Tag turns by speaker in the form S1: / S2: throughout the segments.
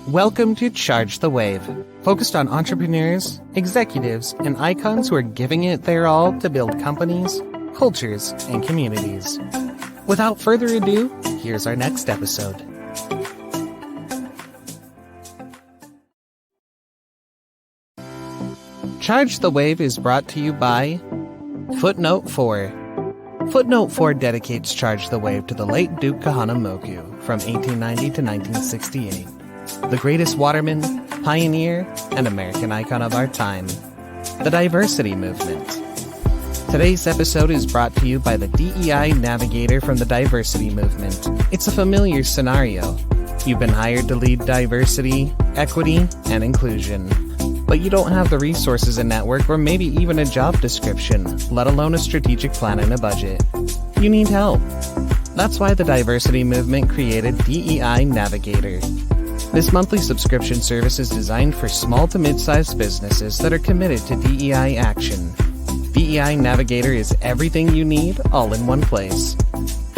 S1: Welcome to Charge the Wave, focused on entrepreneurs, executives, and icons who are giving it their all to build companies, cultures, and communities. Without further ado, here's our next episode. Charge the Wave is brought to you by Footnote 4. Footnote 4 dedicates Charge the Wave to the late Duke Kahanamoku from 1890 to 1968. The greatest waterman, pioneer, and American icon of our time. The diversity movement. Today's episode is brought to you by the DEI navigator from the diversity movement. It's a familiar scenario. You've been hired to lead diversity, equity, and inclusion. But you don't have the resources and network or maybe even a job description, let alone a strategic plan and a budget. You need help. That's why the diversity movement created DEI Navigator. This monthly subscription service is designed for small to mid-sized businesses that are committed to DEI action. DEI Navigator is everything you need, all in one place.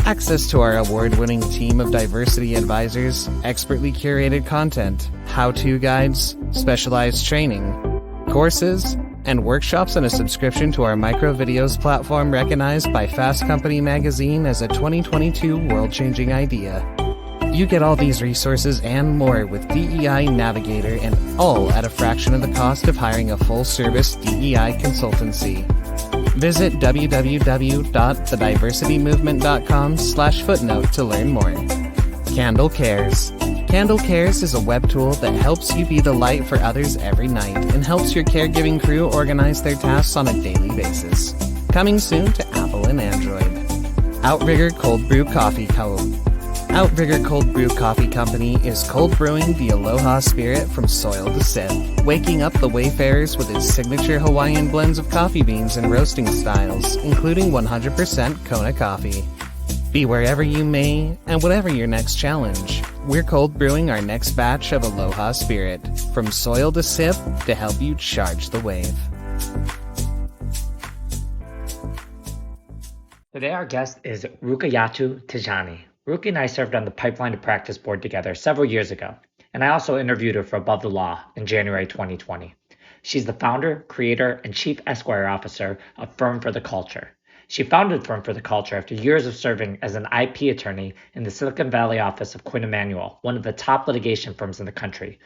S1: Access to our award-winning team of diversity advisors, expertly curated content, how-to guides, specialized training, courses, and workshops, and a subscription to our micro videos platform recognized by Fast Company magazine as a 2022 world-changing idea. You get all these resources and more with DEI Navigator, and all at a fraction of the cost of hiring a full-service DEI consultancy. Visit www.thediversitymovement.com/footnote to learn more. Candle Cares. Candle Cares is a web tool that helps you be the light for others every night and helps your caregiving crew organize their tasks on a daily basis. Coming soon to Apple and Android. Outrigger Cold Brew Coffee Co. Outrigger Cold Brew Coffee Company is cold brewing the Aloha spirit from soil to sip, waking up the wayfarers with its signature Hawaiian blends of coffee beans and roasting styles, including 100% Kona coffee. Be wherever you may, and whatever your next challenge, we're cold brewing our next batch of Aloha spirit, from soil to sip, to help you charge the wave.
S2: Today our guest is Rukayatu Tijani. Ruky and I served on the Pipeline to Practice board together several years ago, and I also interviewed her for Above the Law in January 2020. She's the founder, creator, and chief Esquire officer of Firm for the Culture. She founded Firm for the Culture after years of serving as an IP attorney in the Silicon Valley office of Quinn Emanuel, one of the top litigation firms in the country.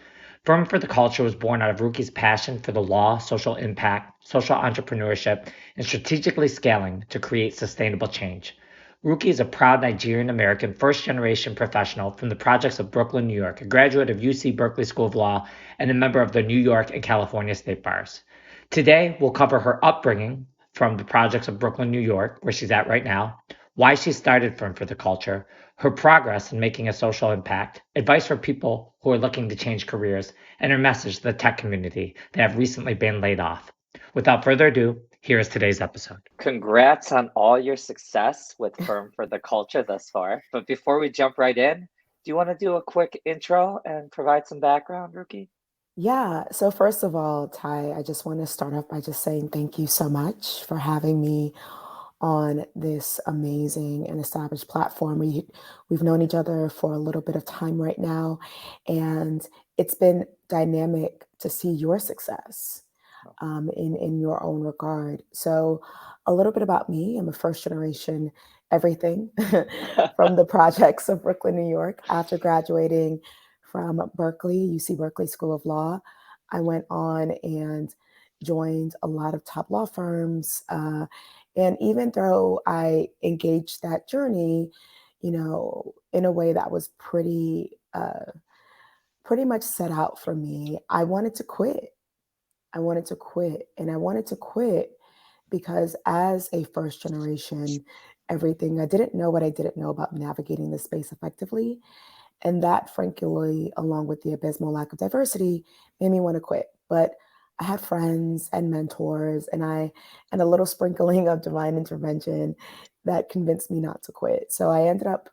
S2: Firm for the Culture was born out of Ruky's passion for the law, social impact, social entrepreneurship, and strategically scaling to create sustainable change. Ruky is a proud Nigerian-American first-generation professional from the projects of Brooklyn, New York, a graduate of UC Berkeley School of Law, and a member of the New York and California state bars. Today, we'll cover her upbringing from the projects of Brooklyn, New York, where she's at right now, why she started Firm for the Culture, her progress in making a social impact, advice for people who are looking to change careers, and her message to the tech community that have recently been laid off. Without further ado, here is today's episode.
S3: Congrats on all your success with Firm for the Culture thus far. But before we jump right in, do you want to do a quick intro and provide some background, Ruky?
S4: Yeah. So first of all, Ty, I just want to start off by just saying thank you so much for having me on this amazing and established platform. We've known each other for a little bit of time right now, and it's been dynamic to see your success in your own regard. So a little bit about me. I'm a first generation everything from the projects of Brooklyn, New York. After graduating from Berkeley, UC Berkeley School of Law, I went on and joined a lot of top law firms. And even though I engaged that journey, in a way that was pretty much set out for me, I wanted to quit. And I wanted to quit because as a first generation, everything, I didn't know what I didn't know about navigating the space effectively. And that, frankly, along with the abysmal lack of diversity, made me want to quit. But I had friends and mentors and a little sprinkling of divine intervention that convinced me not to quit. So I ended up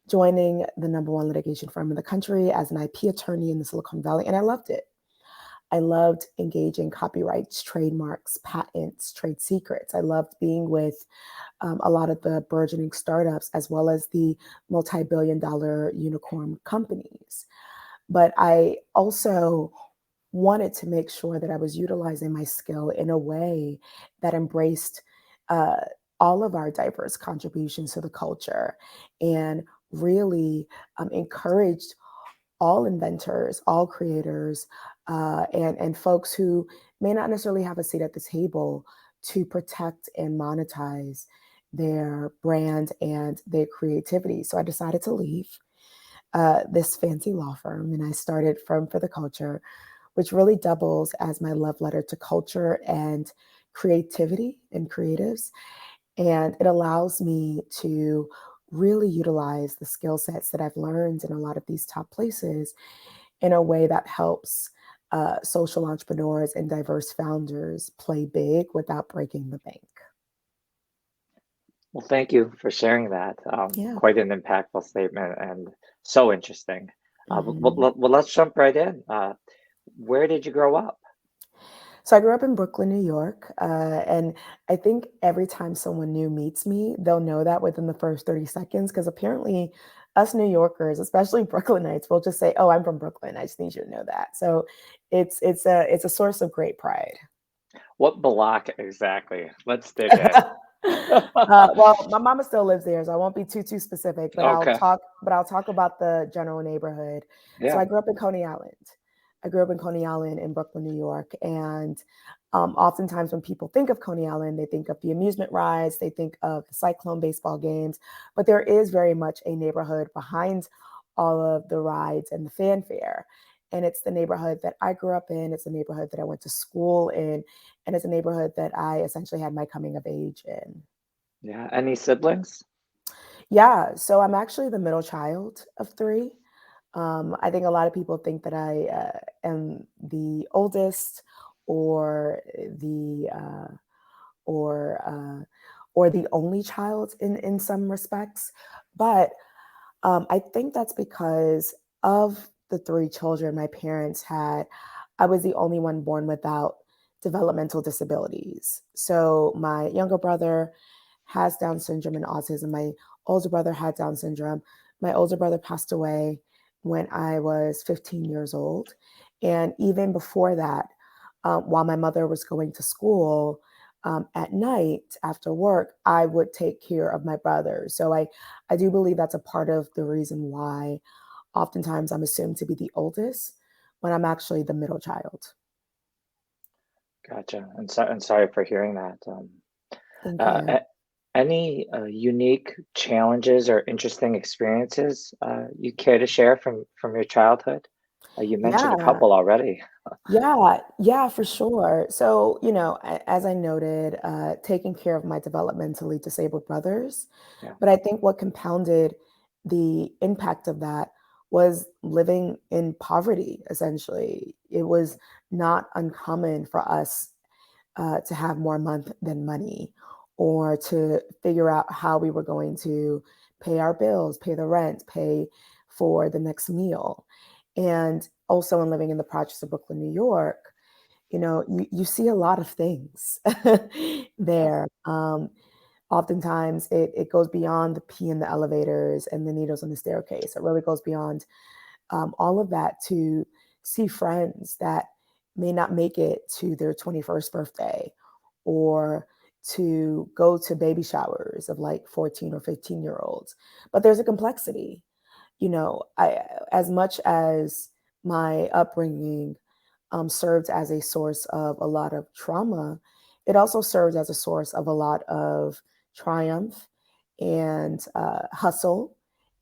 S4: joining the number one litigation firm in the country as an IP attorney in the Silicon Valley, and I loved it. I loved engaging copyrights, trademarks, patents, trade secrets. I loved being with a lot of the burgeoning startups as well as the multi-billion-dollar unicorn companies. But I also wanted to make sure that I was utilizing my skill in a way that embraced uh, all of our diverse contributions to the culture and really encouraged all inventors, all creators, and folks who may not necessarily have a seat at the table to protect and monetize their brand and their creativity. So I decided to leave this fancy law firm and I started Firm for the Culture, which really doubles as my love letter to culture and creativity and creatives. And it allows me to really utilize the skill sets that I've learned in a lot of these top places in a way that helps social entrepreneurs and diverse founders play big without breaking the bank.
S3: Well, thank you for sharing that.
S4: Yeah.
S3: Quite an impactful statement and so interesting.
S4: Mhm.
S3: Well, let's jump right in. Where did you grow up?
S4: So I grew up in Brooklyn, New York, and I think every time someone new meets me, they'll know that within the first 30 seconds, because apparently us New Yorkers, especially Brooklynites, will just say, "Oh, I'm from Brooklyn. I just need you to know that." So it's a source of great pride.
S3: What block exactly? Let's dig in.
S4: Well, my mama still lives there, so I won't be too specific, but
S3: Okay.
S4: I'll talk about the general neighborhood. So
S3: Yeah.
S4: I grew up in Coney Island. I grew up in Coney Island in Brooklyn, New York, and oftentimes when people think of Coney Island, they think of the amusement rides, they think of the Cyclone baseball games, but there is very much a neighborhood behind all of the rides and the fanfare. And it's the neighborhood that I grew up in. It's the neighborhood that I went to school in, and it's a neighborhood that I essentially had my coming of age in.
S3: Yeah. Any siblings?
S4: Yeah, so I'm actually the middle child of three. I think a lot of people think that I am the oldest or the uh, or uh, or the only child in some respects, but I think that's because of the three children my parents had. I was the only one born without developmental disabilities. So my younger brother has Down syndrome and autism. My older brother had Down syndrome. My older brother passed away when I was 15 years old. And even before that, while my mother was going to school, at night after work, I would take care of my brother. So I do believe that's a part of the reason why oftentimes I'm assumed to be the oldest when I'm actually the middle child.
S3: Gotcha. And sorry for hearing that.
S4: Thank
S3: Uh,
S4: you.
S3: a- any unique challenges or interesting experiences you care to share from your childhood? You mentioned a
S4: Yeah,
S3: couple already.
S4: yeah, for sure. So, as I noted, taking care of my developmentally disabled brothers.
S3: Yeah.
S4: But I think what compounded the impact of that was living in poverty, essentially. It was not uncommon for us to have more month than money or to figure out how we were going to pay our bills, pay the rent, pay for the next meal. And also in living in the projects of Brooklyn, New York, you see a lot of things
S3: Yeah.
S4: there. Oftentimes it goes beyond the pee in the elevators and the needles on the staircase. It really goes beyond all of that to see friends that may not make it to their 21st birthday or to go to baby showers of like 14 or 15-year olds. But there's a complexity. As much as my upbringing served as a source of a lot of trauma, it also served as a source of a lot of triumph and hustle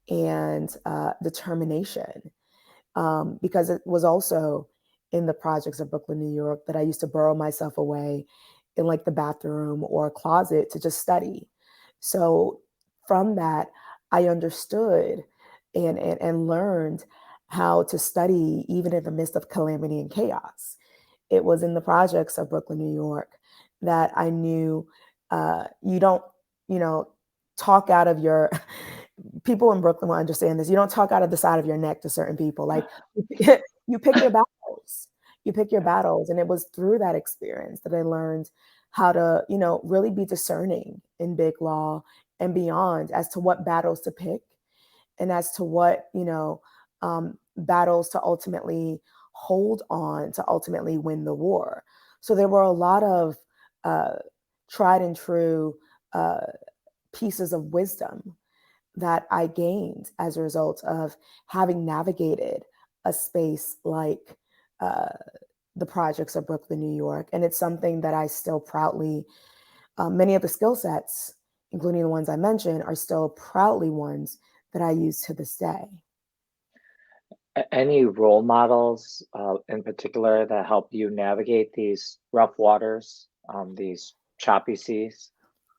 S4: and determination, because it was also in the projects of Brooklyn, New York, that I used to burrow myself away in like the bathroom or a closet to just study. So from that, I understood and learned how to study even in the midst of calamity and chaos. It was in the projects of Brooklyn, New York, that I knew you don't, you know, talk out of your people in Brooklyn will understand this. You don't talk out of the side of your neck to certain people. Like you pick your battles. You pick your
S3: Yeah.
S4: battles. And it was through that experience that I learned how to, really be discerning in big law and beyond as to what battles to pick and as to what, battles to ultimately hold on to ultimately win the war. So there were a lot of tried and true pieces of wisdom that I gained as a result of having navigated a space like the projects of Brooklyn, New York. And it's something that I still proudly, many of the skill sets, including the ones I mentioned, are still proudly ones that I use to this day.
S3: Any role models in particular that help you navigate these rough waters, these choppy seas?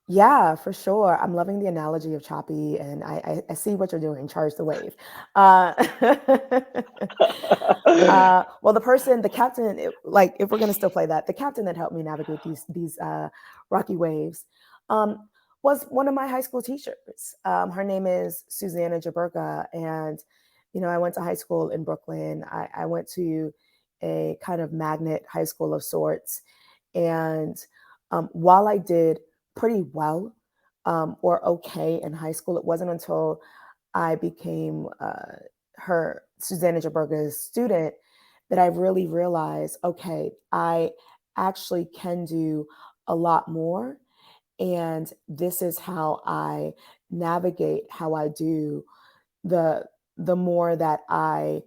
S4: Yeah, for sure. I'm loving the analogy of choppy, and I see what you're doing. Charge the wave. Well, the captain, like if we're gonna still play that, the captain that helped me navigate these rocky waves, was one of my high school teachers. Her name is Susanna Jaburka, and I went to high school in Brooklyn. I went to a kind of magnet high school of sorts, and while I did pretty well or okay in high school, it wasn't until I became her Susanna Jaburga's student that I really realized, okay, I actually can do a lot more. And this is how I navigate how I do the more that I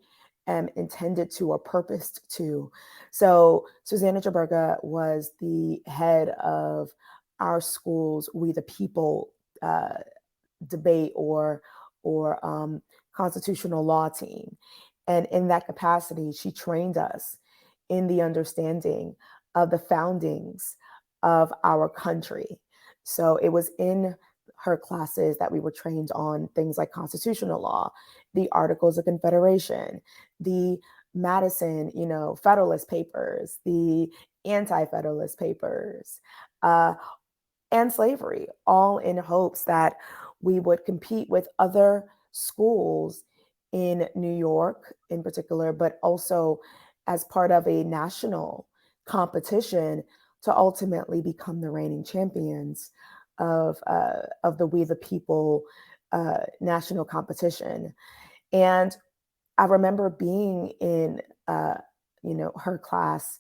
S4: am intended to or purposed to. So Susanna Jaburga was the head of our school's We the People debate or constitutional law team. And in that capacity, she trained us in the understanding of the foundings of our country. So it was in her classes that we were trained on things like constitutional law, the Articles of Confederation, the Madison, Federalist Papers, the Anti-Federalist Papers, and slavery, all in hopes that we would compete with other schools in New York in particular, but also as part of a national competition to ultimately become the reigning champions of the We the People national competition. And I remember being in her class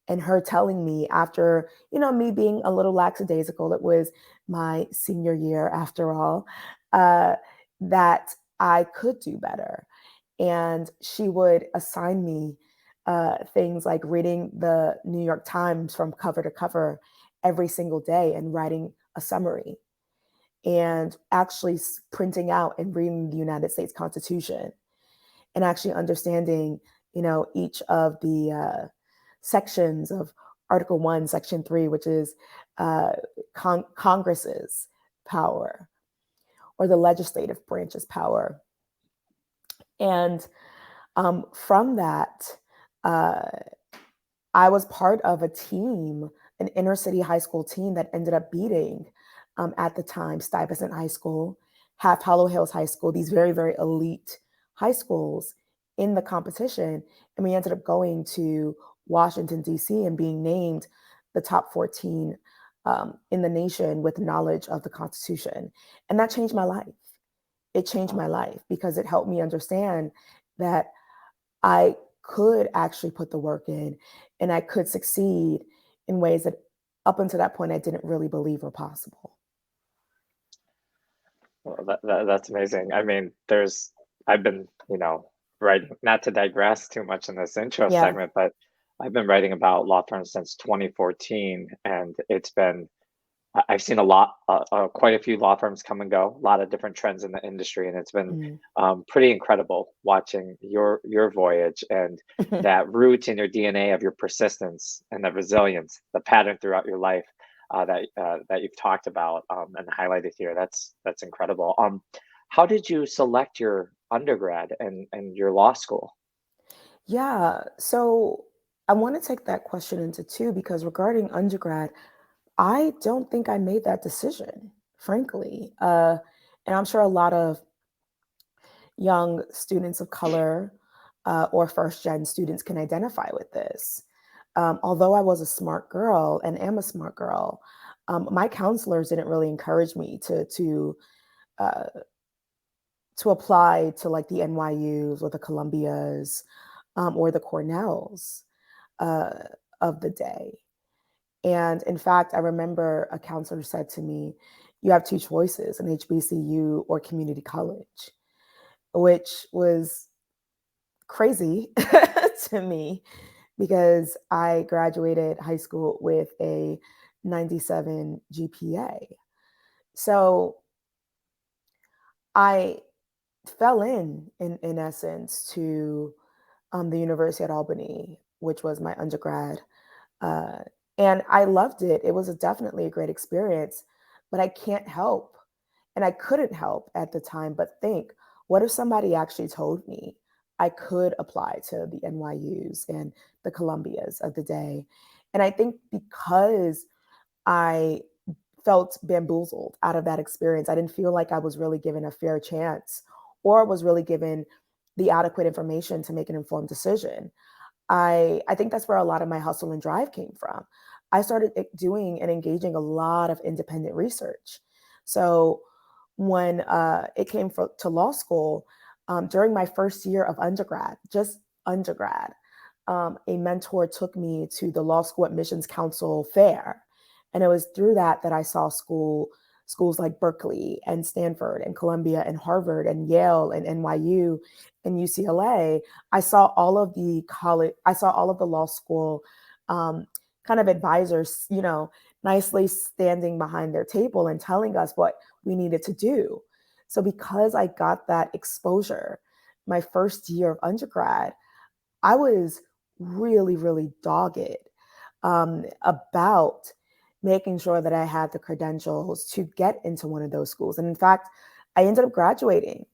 S4: and her telling me after, me being a little lackadaisical, it was my senior year after all, that I could do better. And she would assign me things like reading the New York Times from cover to cover every single day and writing a summary and actually printing out and reading the United States Constitution and actually understanding, each of the sections of Article 1, Section 3, which is Congress's power or the legislative branch's power. And from that, I was part of a team, an inner city high school team that ended up beating, at the time, Stuyvesant High School, Half Hollow Hills High School, these very, very elite high schools in the competition. And we ended up going to Washington, D.C. and being named the top 14 in the nation with knowledge of the Constitution. And that changed my life. It changed my life because it helped me understand that I could actually put the work in and I could succeed in ways that up until that point I didn't really believe were possible.
S3: Well, that's amazing. I mean, I've been, writing, not to digress too much in this intro
S4: Yeah.
S3: segment, but I've been writing about law firms since 2014, and I've seen quite a few law firms come and go, a lot of different trends in the industry, and it's been pretty incredible watching your voyage and that root in your DNA of your persistence and the resilience, the pattern throughout your life that you've talked about and highlighted here. That's incredible. How did you select your undergrad and your law school?
S4: Yeah. So I want to take that question into two because regarding undergrad, I don't think I made that decision, frankly. And I'm sure a lot of young students of color or first gen students can identify with this. Although I was a smart girl and am a smart girl, my counselors didn't really encourage me to to apply to like the NYUs or the Columbias or the Cornells of the day. And in fact, I remember a counselor said to me, you have two choices, an HBCU or community college, which was crazy to me because I graduated high school with a 97 GPA. So I fell in essence to the University at Albany, which was my undergrad. Uh, and I loved it. It was definitely a great experience, but I can't help, and I couldn't help at the time, but think, what if somebody actually told me I could apply to the NYUs and the Columbias of the day? And I think because I felt bamboozled out of that experience, I didn't feel like I was really given a fair chance or was really given the adequate information to make an informed decision. I think that's where a lot of my hustle and drive came from. I started doing and engaging a lot of independent research. So when it came to law school, during my first year of undergrad, just undergrad, a mentor took me to the Law School Admissions Council fair. And it was through that that I saw schools like Berkeley and Stanford and Columbia and Harvard and Yale and NYU and UCLA. I saw all of the college, I saw all of the law school kind of advisors, nicely standing behind their table and telling us what we needed to do. So because I got that exposure, my first year of undergrad, I was really, really dogged about making sure that I had the credentials to get into one of those schools. And in fact, I ended up graduating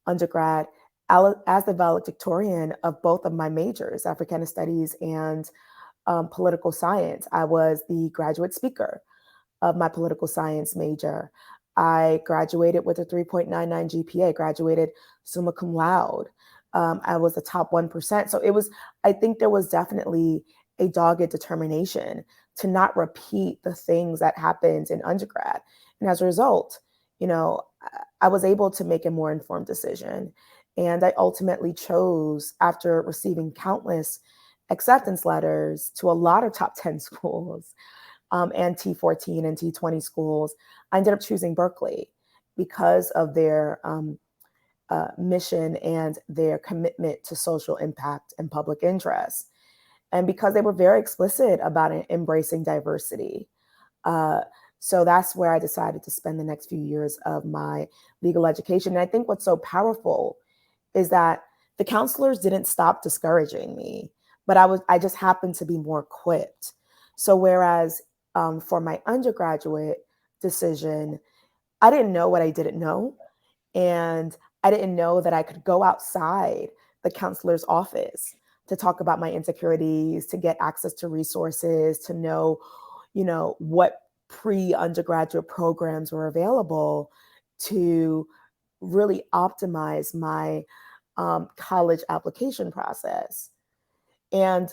S4: undergrad as the valedictorian of both of my majors, Africana Studies and political science. I was the graduate speaker of my political science major. I graduated with a 3.99 GPA, graduated summa cum laude. I was the top 1%. So I think there was definitely a dogged determination to not repeat the things that happened in undergrad. And as a result, I was able to make a more informed decision. And I ultimately chose, after receiving countless acceptance letters to a lot of top 10 schools, and T14 and T20 schools, I ended up choosing Berkeley because of their mission and their commitment to social impact and public interest. And because they were very explicit about embracing diversity. So that's where I decided to spend the next few years of my legal education. And I think what's so powerful is that the counselors didn't stop discouraging me, but I just happened to be more equipped. So whereas for my undergraduate decision, I didn't know what I didn't know. And I didn't know that I could go outside the counselor's office to talk about my insecurities, to get access to resources, to know, what pre-undergraduate programs were available to really optimize my college application process. And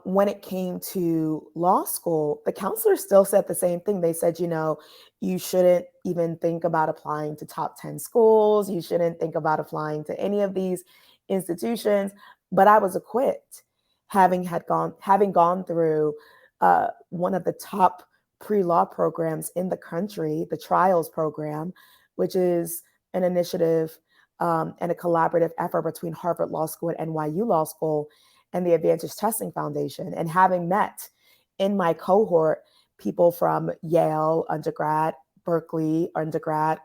S4: when it came to law school, the counselor still said the same thing. They said, you shouldn't even think about applying to top 10 schools. You shouldn't think about applying to any of these institutions. But I was equipped, having gone through one of the top pre-law programs in the country, the Trials program, which is an initiative and a collaborative effort between Harvard Law School and NYU Law School and the Advantage Testing Foundation. And having met in my cohort people from Yale undergrad, Berkeley undergrad,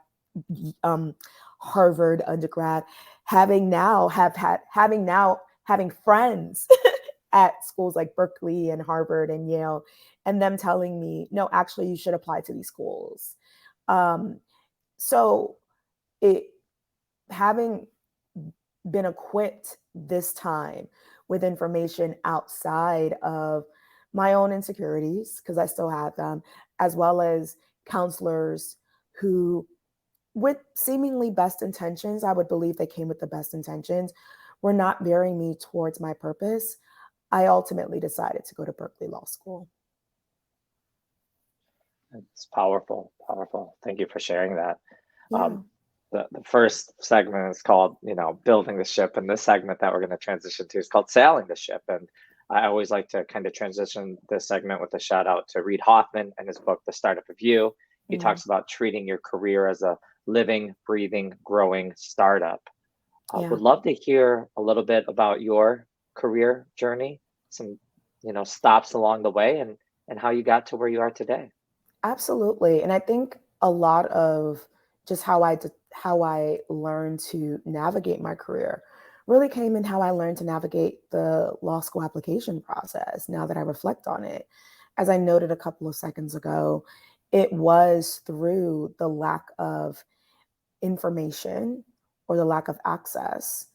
S4: Harvard undergrad, having friends at schools like Berkeley and Harvard and Yale, and them telling me, no, actually, you should apply to these schools. So having been equipped this time with information outside of my own insecurities, because I still have them, as well as counselors who, with seemingly best intentions, I would believe they came with the best intentions, were not bearing me towards my purpose, I ultimately decided to go to Berkeley Law School.
S3: It's powerful, powerful. Thank you for sharing that.
S4: Yeah.
S3: the first segment is called, building the ship, and this segment that we're going to transition to is called sailing the ship. And I always like to kind of transition this segment with a shout out to Reid Hoffman and his book, The Startup of You. He talks about treating your career as a living, breathing, growing startup. Would love to hear a little bit about your career journey, some, stops along the way, and how you got to where you are today.
S4: Absolutely. And I think a lot of just how I learned to navigate my career really came in how I learned to navigate the law school application process, now that I reflect on it. As I noted a couple of seconds ago, it was through the lack of information or the lack of access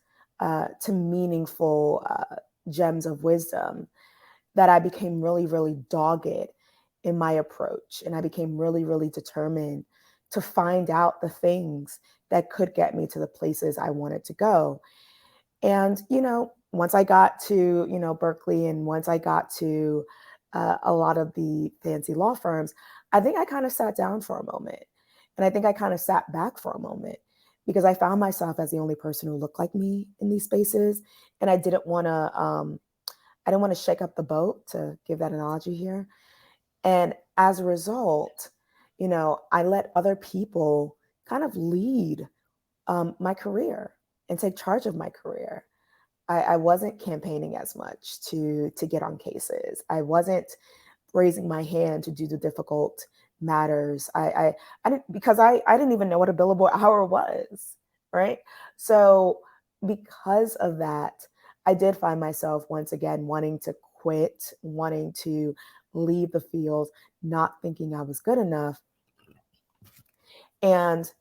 S4: to meaningful gems of wisdom that I became really, really dogged in my approach. And I became really, really determined to find out the things that could get me to the places I wanted to go. And, once I got to, Berkeley, and once I got to a lot of the fancy law firms, I think I kind of sat down for a moment. And I think I kind of sat back for a moment because I found myself as the only person who looked like me in these spaces. And I didn't want to shake up the boat, to give that analogy here. And as a result, I let other people kind of lead my career and take charge of my career. I wasn't campaigning as much to get on cases. I wasn't raising my hand to do the difficult matters. I didn't, because I didn't even know what a billable hour was, right? So because of that, I did find myself once again wanting to quit, wanting to leave the field, not thinking I was good enough. And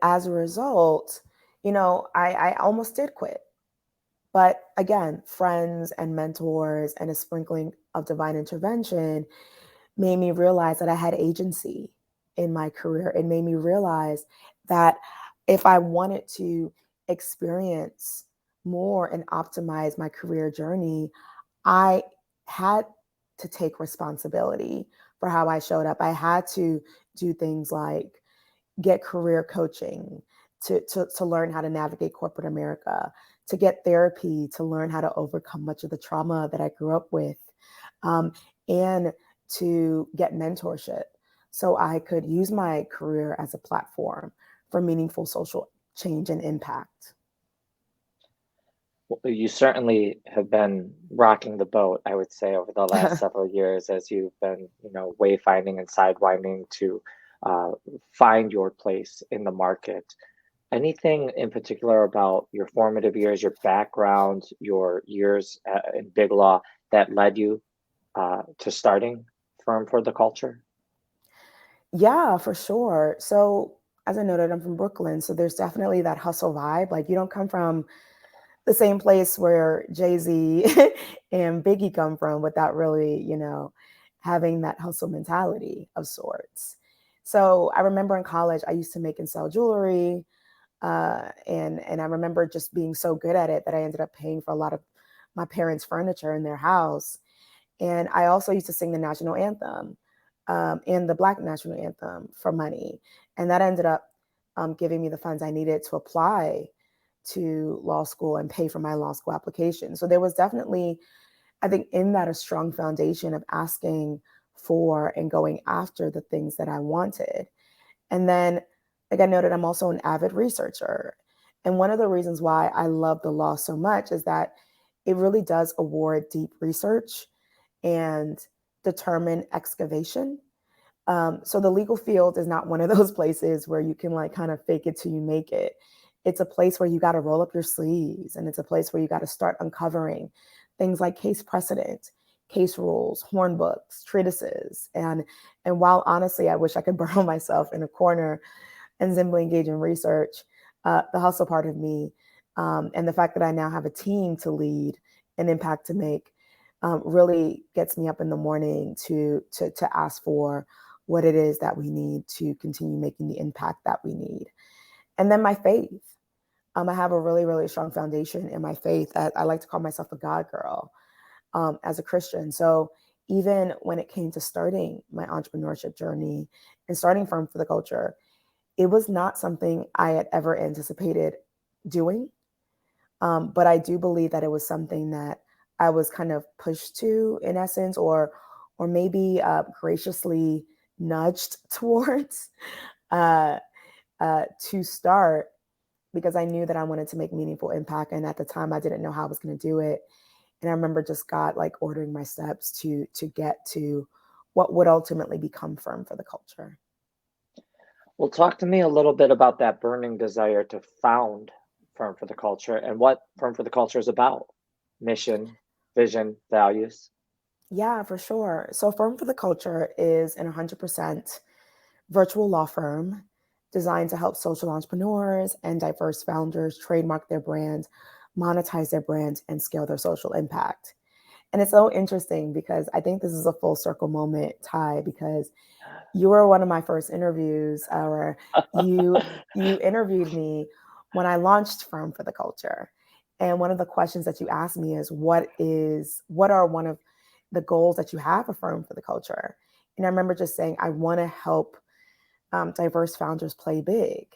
S4: as a result, I almost did quit. But again, friends and mentors and a sprinkling of divine intervention made me realize that I had agency in my career. It made me realize that if I wanted to experience more and optimize my career journey, I had to take responsibility for how I showed up. I had to do things like get career coaching to learn how to navigate corporate America, to get therapy, to learn how to overcome much of the trauma that I grew up with, and to get mentorship so I could use my career as a platform for meaningful social change and impact.
S3: Well, you certainly have been rocking the boat, I would say, over the last several years as you've been, wayfinding and sidewinding to find your place in the market. Anything in particular about your formative years, your background, your years in big law that led you to starting Firm for the Culture?
S4: Yeah, for sure. So as I noted, I'm from Brooklyn. So there's definitely that hustle vibe. Like, you don't come from the same place where Jay-Z and Biggie come from without really, having that hustle mentality of sorts. So I remember in college, I used to make and sell jewelry. And I remember just being so good at it that I ended up paying for a lot of my parents' furniture in their house. And I also used to sing the national anthem and the Black national anthem for money. And that ended up giving me the funds I needed to apply to law school and pay for my law school application. So there was definitely, I think, in that a strong foundation of asking for and going after the things that I wanted. And then, like I noted, I'm also an avid researcher. And one of the reasons why I love the law so much is that it really does award deep research and determine excavation. So the legal field is not one of those places where you can kind of fake it till you make it. It's a place where you got to roll up your sleeves, and it's a place where you got to start uncovering things like case precedent, case rules, horn books, treatises. And while honestly, I wish I could burrow myself in a corner and simply engage in research, the hustle part of me, and the fact that I now have a team to lead and impact to make, really gets me up in the morning to ask for what it is that we need to continue making the impact that we need. And then my faith. I have a really, really strong foundation in my faith. I like to call myself a God girl as a Christian. So even when it came to starting my entrepreneurship journey and starting Firm for the Culture, it was not something I had ever anticipated doing. But I do believe that it was something that I was kind of pushed to, in essence, or maybe graciously nudged towards uh, to start, because I knew that I wanted to make meaningful impact. And at the time, I didn't know how I was going to do it. And I remember just God like ordering my steps to get to what would ultimately become Firm for the Culture.
S3: Well, talk to me a little bit about that burning desire to found Firm for the Culture and what Firm for the Culture is about. Mission, vision, values.
S4: Yeah, for sure. So Firm for the Culture is an 100% virtual law firm designed to help social entrepreneurs and diverse founders trademark their brands, monetize their brands, and scale their social impact. And it's so interesting because I think this is a full circle moment, Ty, because you were one of my first interviews, or you interviewed me when I launched Firm for the Culture. And one of the questions that you asked me is, what are one of the goals that you have for Firm for the Culture? And I remember just saying, I want to help diverse founders play big.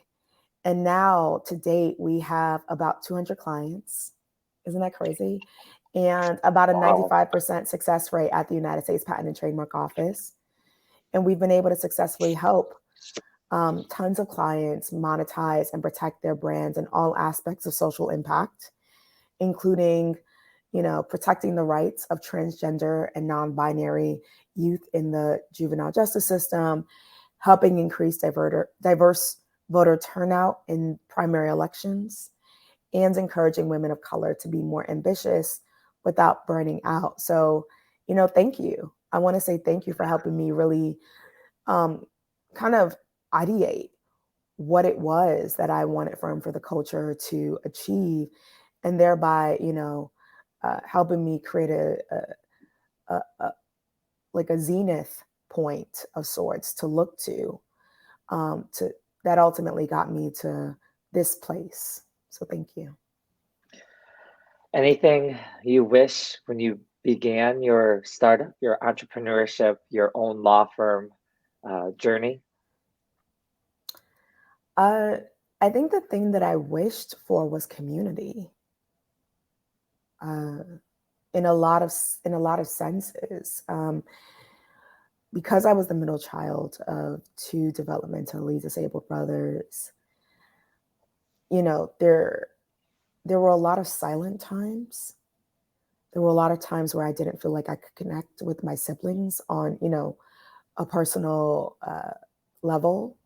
S4: And now to date, we have about 200 clients. Isn't that crazy? And about a 95% success rate at the United States Patent and Trademark Office. And we've been able to successfully help tons of clients monetize and protect their brands in all aspects of social impact, including, protecting the rights of transgender and non-binary youth in the juvenile justice system, helping increase diverse voter turnout in primary elections, and encouraging women of color to be more ambitious without burning out. So, thank you. I want to say thank you for helping me really kind of ideate what it was that I wanted Firm for the Culture to achieve, and thereby, helping me create a like a zenith point of sorts to look to that ultimately got me to this place. So thank you.
S3: Anything you wish when you began your startup, your entrepreneurship, your own law firm journey?
S4: I think the thing that I wished for was community. In a lot of senses, because I was the middle child of two developmentally disabled brothers. There were a lot of silent times. There were a lot of times where I didn't feel like I could connect with my siblings on, a personal level.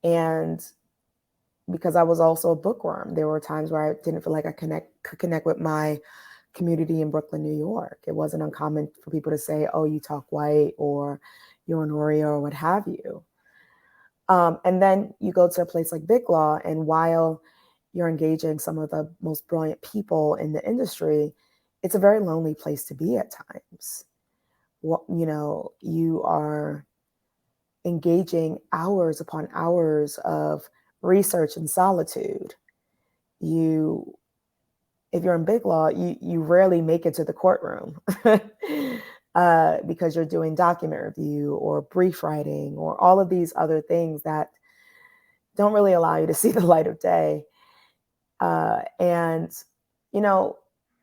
S4: And because I was also a bookworm, there were times where I didn't feel like I could connect with my community in Brooklyn, New York. It wasn't uncommon for people to say, oh, you talk white, or you're an Oreo, or what have you. And then you go to a place like Big Law, and while you're engaging some of the most brilliant people in the industry, it's a very lonely place to be at times. You are engaging hours upon hours of research and solitude. If you're in Big Law, you rarely make it to the courtroom because you're doing document review or brief writing or all of these other things that don't really allow you to see the light of day. And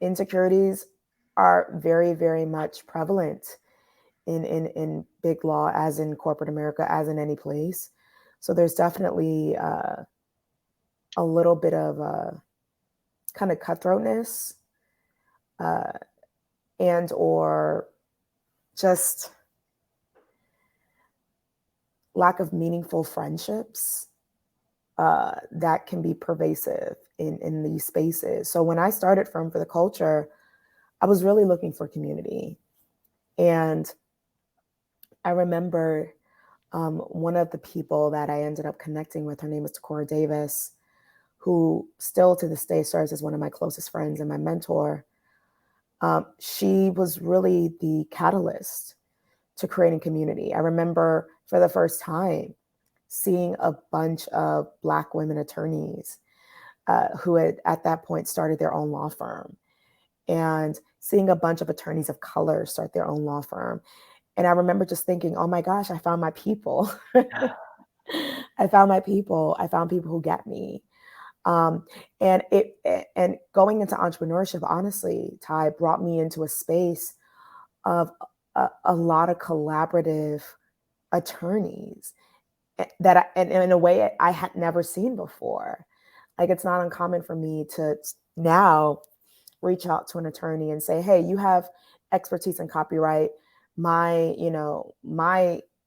S4: insecurities are very, very much prevalent in Big Law, as in corporate America, as in any place. So there's definitely a little bit of kind of cutthroatness and or just lack of meaningful friendships that can be pervasive in these spaces. So when I started Firm for the Culture, I was really looking for community. And I remember one of the people that I ended up connecting with, her name was Takora Davis, who still to this day serves as one of my closest friends and my mentor. She was really the catalyst to creating community. I remember for the first time seeing a bunch of Black women attorneys who had at that point started their own law firm. and seeing a bunch of attorneys of color start their own law firm. And I remember just thinking, oh my gosh, I found my people. I found my people. I found people who get me. Um, and going into entrepreneurship, honestly, Ty, brought me into a space of a lot of collaborative attorneys and in a way I had never seen before. Like, it's not uncommon for me to now reach out to an attorney and say, hey, you have expertise in copyright. My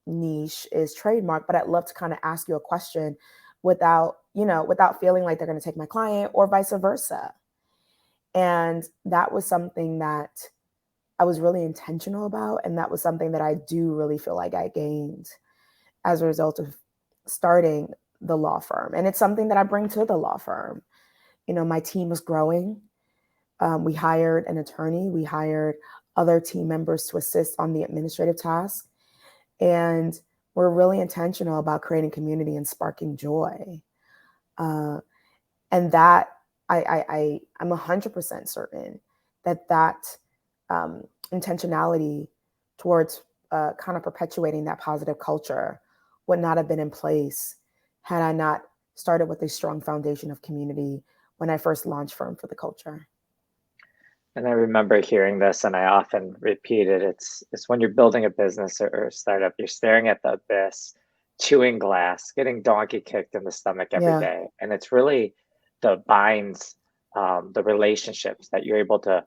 S4: niche is trademark, but I'd love to kind of ask you a question without feeling like they're going to take my client, or vice versa. And that was something that I was really intentional about. And that was something that I do really feel like I gained as a result of starting the law firm. And it's something that I bring to the law firm. My team was growing. We hired an attorney. We hired other team members to assist on the administrative task. And we're really intentional about creating community and sparking joy. And that I'm 100% certain that intentionality towards kind of perpetuating that positive culture would not have been in place had I not started with a strong foundation of community when I first launched Firm for the Culture.
S3: And I remember hearing this, and I often repeat it. It's when you're building a business or a startup, you're staring at the abyss, chewing glass, getting donkey kicked in the stomach every day. And it's really the binds, the relationships that you're able to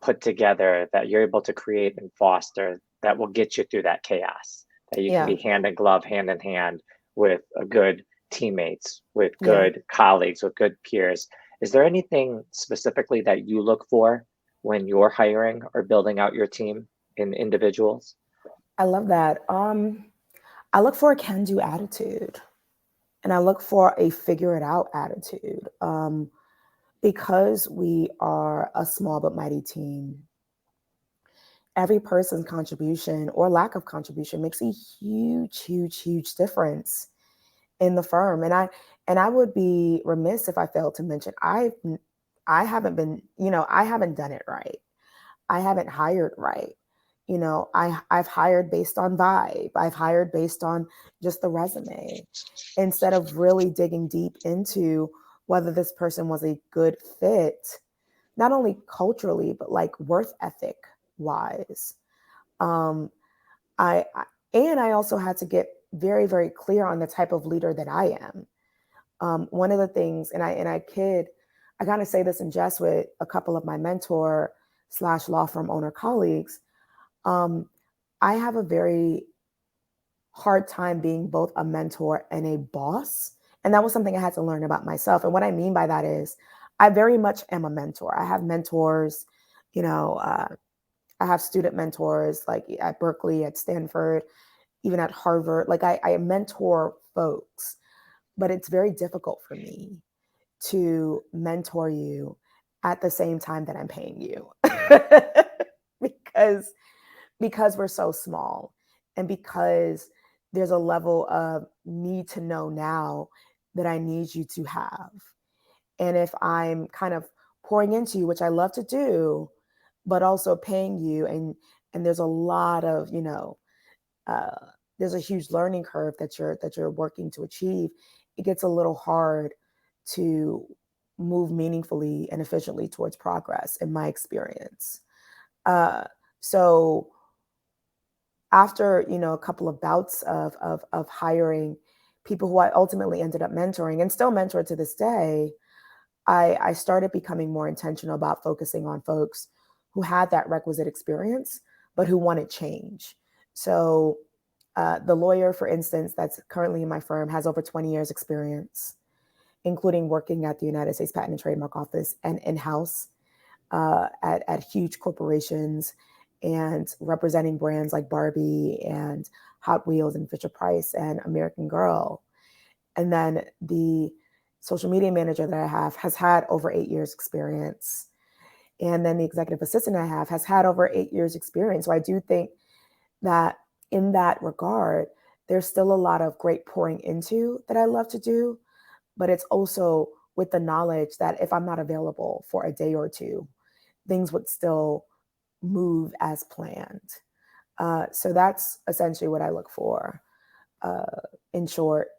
S3: put together, that you're able to create and foster, that will get you through that chaos, that you can be hand in glove, hand in hand with a good teammates, with good colleagues, with good peers. Is there anything specifically that you look for when you're hiring or building out your team in individuals?
S4: I love that. I look for a can-do attitude, and I look for a figure it out attitude. Because we are a small but mighty team, every person's contribution or lack of contribution makes a huge, huge, huge difference in the firm. And I would be remiss if I failed to mention I haven't done it right. I haven't hired right. I've hired based on vibe. I've hired based on just the resume, instead of really digging deep into whether this person was a good fit, not only culturally, but like worth ethic wise. I also had to get very, very clear on the type of leader that I am. One of the things, and I kind of say this in jest with a couple of my mentor / law firm owner colleagues. I have a very hard time being both a mentor and a boss. And that was something I had to learn about myself. And what I mean by that is I very much am a mentor. I have mentors, I have student mentors like at Berkeley, at Stanford, even at Harvard. Like I mentor folks, but it's very difficult for me to mentor you at the same time that I'm paying you because we're so small, and because there's a level of need to know now that I need you to have. And if I'm kind of pouring into you, which I love to do, but also paying you, and there's a lot of, there's a huge learning curve that you're working to achieve, it gets a little hard to move meaningfully and efficiently towards progress, in my experience. So after, a couple of bouts of hiring people who I ultimately ended up mentoring and still mentor to this day, I started becoming more intentional about focusing on folks who had that requisite experience, but who wanted change. So the lawyer, for instance, that's currently in my firm has over 20 years experience, including working at the United States Patent and Trademark Office and in-house at huge corporations, and representing brands like Barbie and Hot Wheels and Fisher Price and American Girl. And then the social media manager that I have has had over 8 years experience. And then the executive assistant I have has had over 8 years experience. So I do think that in that regard, there's still a lot of great pouring into that I love to do, but it's also with the knowledge that if I'm not available for a day or two, things would still move as planned. So that's essentially what I look for. In short,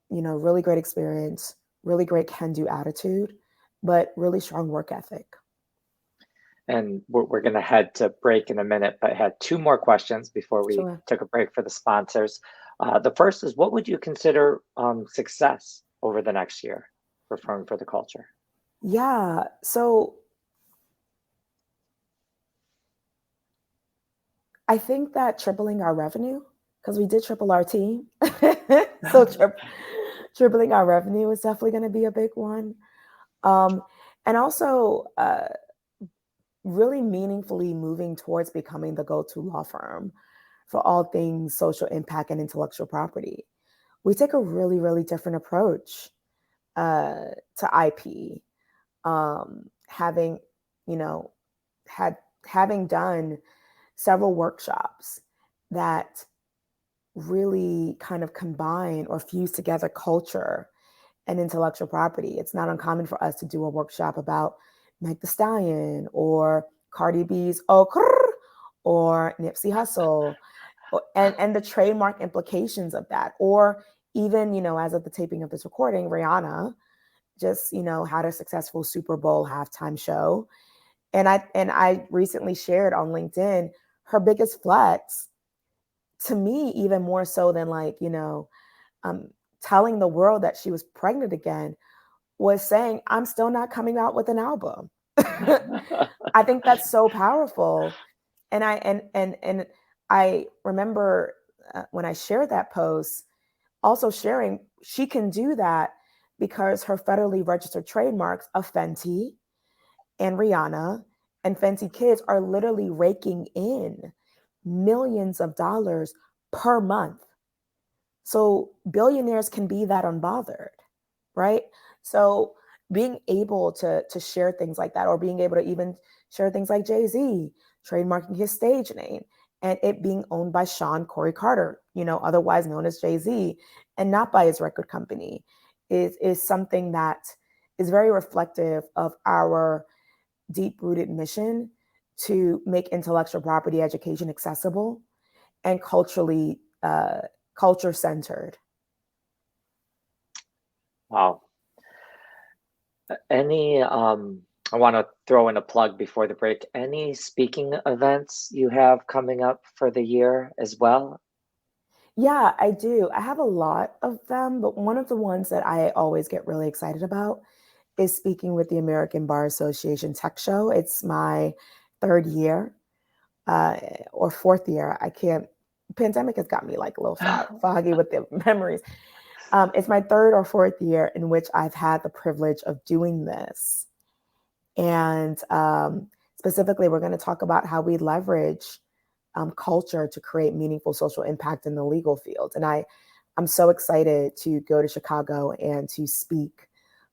S4: really great experience, really great can-do attitude, but really strong work ethic.
S3: And we're going to head to break in a minute, but I had two more questions before we took a break for the sponsors. The first is, what would you consider success over the next year for Firm for the Culture?
S4: Yeah, so I think that tripling our revenue, because we did triple our team. So tripling our revenue is definitely going to be a big one. And also really meaningfully moving towards becoming the go-to law firm for all things social impact and intellectual property. We take a really, really different approach to IP. Having done several workshops that really kind of combine or fuse together culture and intellectual property. It's not uncommon for us to do a workshop about Meg Thee Stallion or Cardi B's "Oh Krrr," or Nipsey Hussle, and the trademark implications of that. Or even, as of the taping of this recording, Rihanna just, had a successful Super Bowl halftime show. And I recently shared on LinkedIn her biggest flex, to me, even more so than telling the world that she was pregnant again, was saying, I'm still not coming out with an album. I think that's so powerful. And I remember when I shared that post, also sharing she can do that because her federally registered trademarks of Fenty and Rihanna and Fenty Kids are literally raking in millions of dollars per month. So billionaires can be that unbothered, right? So being able to share things like that, or being able to even share things like Jay-Z trademarking his stage name and it being owned by Sean Corey Carter, otherwise known as Jay-Z, and not by his record company, is something that is very reflective of our deep-rooted mission to make intellectual property education accessible and culture-centered.
S3: Wow. I want to throw in a plug before the break. Any speaking events you have coming up for the year as well?
S4: Yeah, I do. I have a lot of them, but one of the ones that I always get really excited about is speaking with the American Bar Association Tech Show. It's my third year or fourth year. Pandemic has got me like a little foggy with the memories. It's my third or fourth year in which I've had the privilege of doing this. And specifically, we're going to talk about how we leverage culture to create meaningful social impact in the legal field. And I'm so excited to go to Chicago and to speak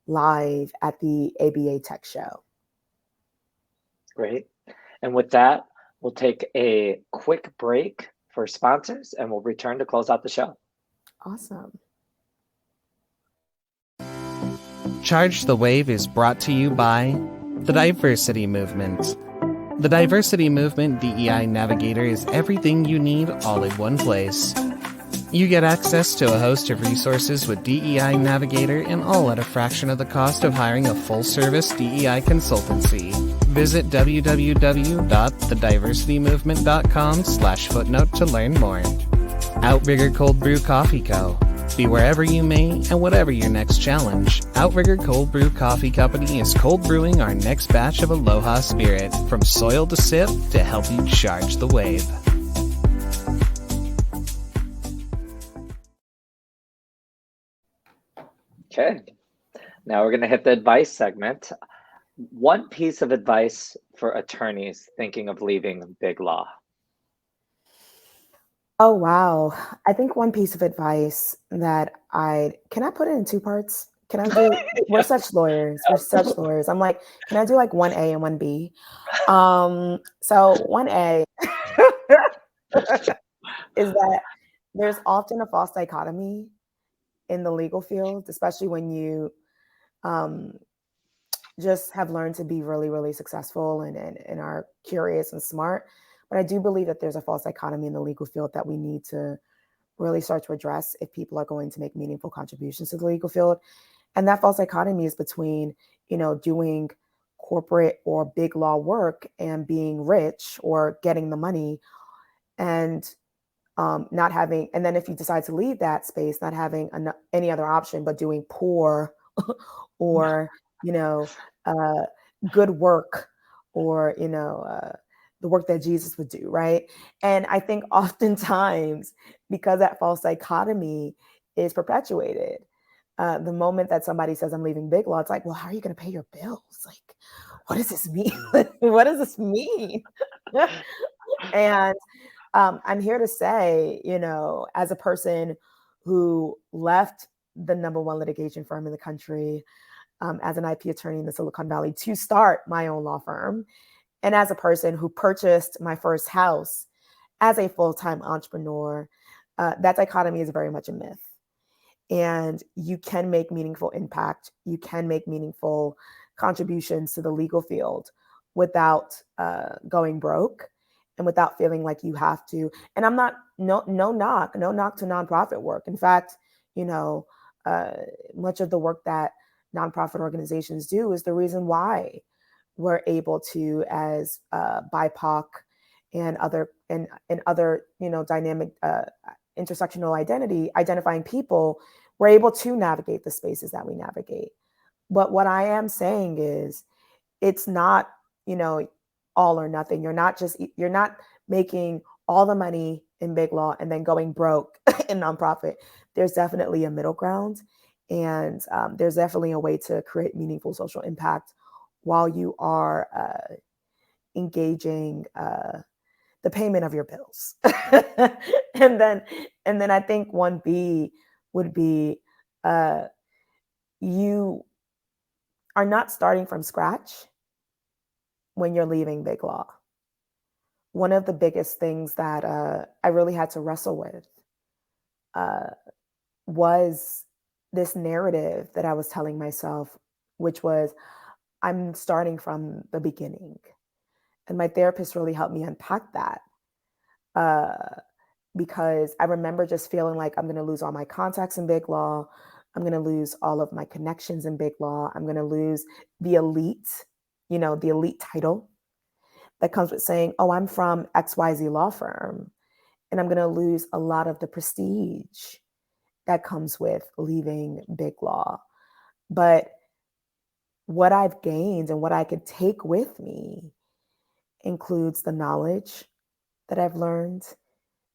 S4: live at the ABA Tech Show.
S3: Great. And with that, we'll take a quick break for sponsors and we'll return to close out the show.
S4: Awesome.
S1: Charge the Wave is brought to you by the Diversity Movement. The Diversity Movement DEI Navigator is everything you need all in one place. You get access to a host of resources with DEI Navigator, and all at a fraction of the cost of hiring a full-service DEI consultancy. Visit www.thediversitymovement.com/footnote to learn more. Outrigger Cold Brew Coffee Co. Be wherever you may and whatever your next challenge, Outrigger Cold Brew Coffee Company is cold brewing our next batch of Aloha Spirit, from soil to sip to help you charge the wave.
S3: Okay, now we're going to hit the advice segment. One piece of advice for attorneys thinking of leaving big law.
S4: Oh, wow. I think one piece of advice that can I put it in two parts? Can I do, we're such lawyers. I'm like, can I do like 1A and 1B? So 1A is that there's often a false dichotomy in the legal field, especially when you just have learned to be really, really successful and are curious and smart. But I do believe that there's a false dichotomy in the legal field that we need to really start to address if people are going to make meaningful contributions to the legal field. And that false dichotomy is between, doing corporate or big law work and being rich or getting the money and not having, and then if you decide to leave that space, not having any other option but doing poor or, uh, good work or, the work that Jesus would do, right? And I think oftentimes, because that false dichotomy is perpetuated, the moment that somebody says, I'm leaving big law, it's like, well, how are you going to pay your bills? Like, what does this mean? What does this mean? And I'm here to say, as a person who left the number one litigation firm in the country as an IP attorney in the Silicon Valley to start my own law firm, and as a person who purchased my first house as a full-time entrepreneur, that dichotomy is very much a myth. And you can make meaningful impact. You can make meaningful contributions to the legal field without going broke and without feeling like you have to. And I'm not, no knock to nonprofit work. In fact, much of the work that nonprofit organizations do is the reason why we're able to, as BIPOC and other dynamic intersectional identifying people, we're able to navigate the spaces that we navigate. But what I am saying is, it's not, all or nothing. You're not making all the money in big law and then going broke in nonprofit. There's definitely a middle ground, and there's definitely a way to create meaningful social impact while you are engaging the payment of your bills. and then I think 1B would be you are not starting from scratch when you're leaving big law. One of the biggest things that I really had to wrestle with was this narrative that I was telling myself, which was, I'm starting from the beginning. And my therapist really helped me unpack that because I remember just feeling like I'm going to lose all my contacts in big law. I'm going to lose all of my connections in big law. I'm going to lose the elite, the elite title that comes with saying, oh, I'm from XYZ law firm. And I'm going to lose a lot of the prestige that comes with leaving big law. But what I've gained and what I could take with me includes the knowledge that I've learned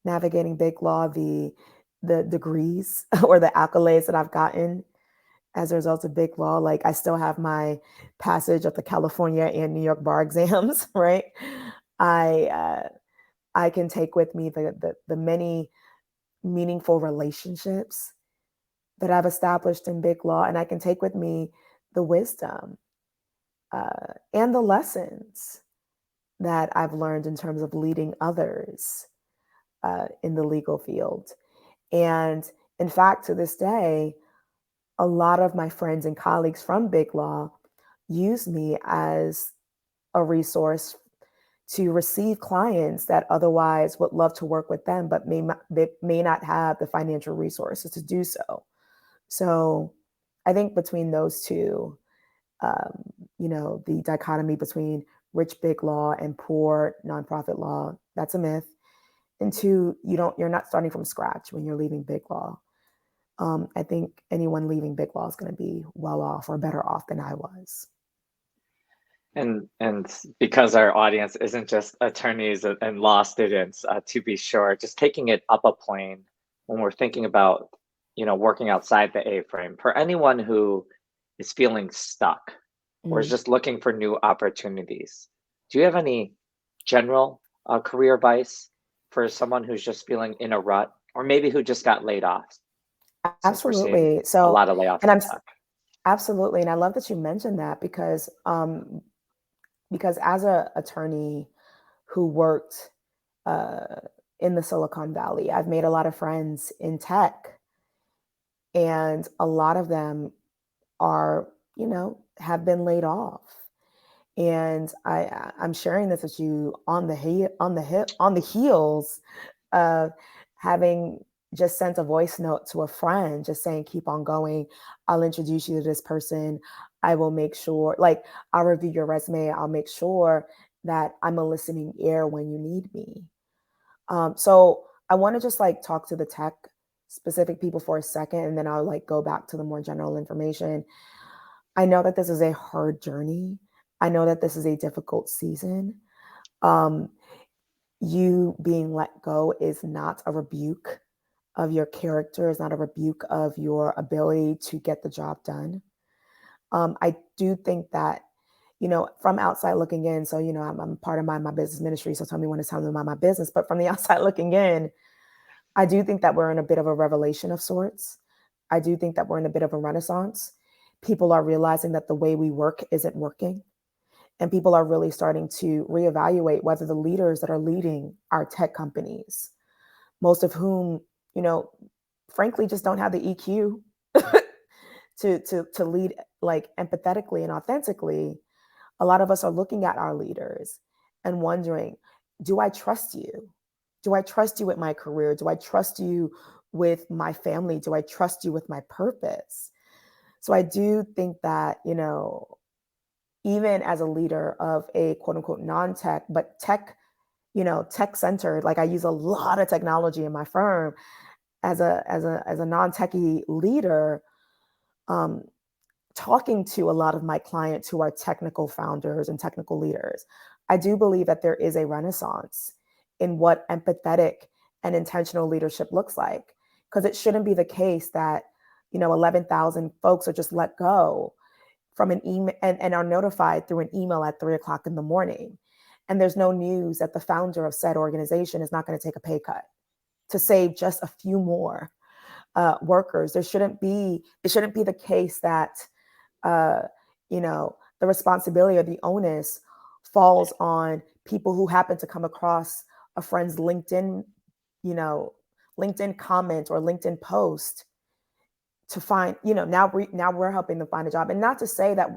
S4: navigating big law, the degrees or the accolades that I've gotten as a result of big law. Like, I still have my passage of the California and New York bar exams, right? I can take with me the many meaningful relationships that I've established in big law, and I can take with me the wisdom and the lessons that I've learned in terms of leading others in the legal field. And in fact, to this day, a lot of my friends and colleagues from big law use me as a resource to receive clients that otherwise would love to work with them, but may not have the financial resources to do so. So I think between those two, the dichotomy between rich big law and poor nonprofit law, that's a myth. And two, you're not starting from scratch when you're leaving big law. I think anyone leaving big law is going to be well off or better off than I was.
S3: And because our audience isn't just attorneys and law students, to be sure, just taking it up a plane when we're thinking about, working outside the A-frame, for anyone who is feeling stuck or is just looking for new opportunities, do you have any general career advice for someone who's just feeling in a rut, or maybe who just got laid off?
S4: Absolutely.
S3: So a lot of layoffs.
S4: And absolutely. And I love that you mentioned that because as an attorney who worked in the Silicon Valley, I've made a lot of friends in tech, and a lot of them are have been laid off. And I'm sharing this with you on the heels of having just sent a voice note to a friend, just saying, keep on going. I'll introduce you to this person. I will make sure, like, I'll review your resume. I'll make sure that I'm a listening ear when you need me. So I want to just like talk to the tech specific people for a second, and then I'll like go back to the more general information. I know that this is a hard journey. I know that this is a difficult season. Um, you being let go is not a rebuke of your character, is not a rebuke of your ability to get the job done. I do think that, from outside looking in, so, I'm part of my business ministry, so tell me when it's time to mind my business. But from the outside looking in, I do think that we're in a bit of a revelation of sorts. I do think that we're in a bit of a renaissance. People are realizing that the way we work isn't working. And people are really starting to reevaluate whether the leaders that are leading our tech companies, most of whom, frankly, just don't have the EQ to lead like empathetically and authentically. A lot of us are looking at our leaders and wondering, do I trust you? Do I trust you with my career? Do I trust you with my family? Do I trust you with my purpose? So I do think that, even as a leader of a quote unquote non-tech, but tech, tech centered, like I use a lot of technology in my firm as a non-techie leader, talking to a lot of my clients who are technical founders and technical leaders, I do believe that there is a renaissance in what empathetic and intentional leadership looks like. Because it shouldn't be the case that, 11,000 folks are just let go from an email and are notified through an email at 3:00 in the morning. And there's no news that the founder of said organization is not going to take a pay cut to save just a few more workers. It shouldn't be the case that, the responsibility or the onus falls on people who happen to come across a friend's LinkedIn, LinkedIn comment or LinkedIn post to find, now we're helping them find a job. And not to say that,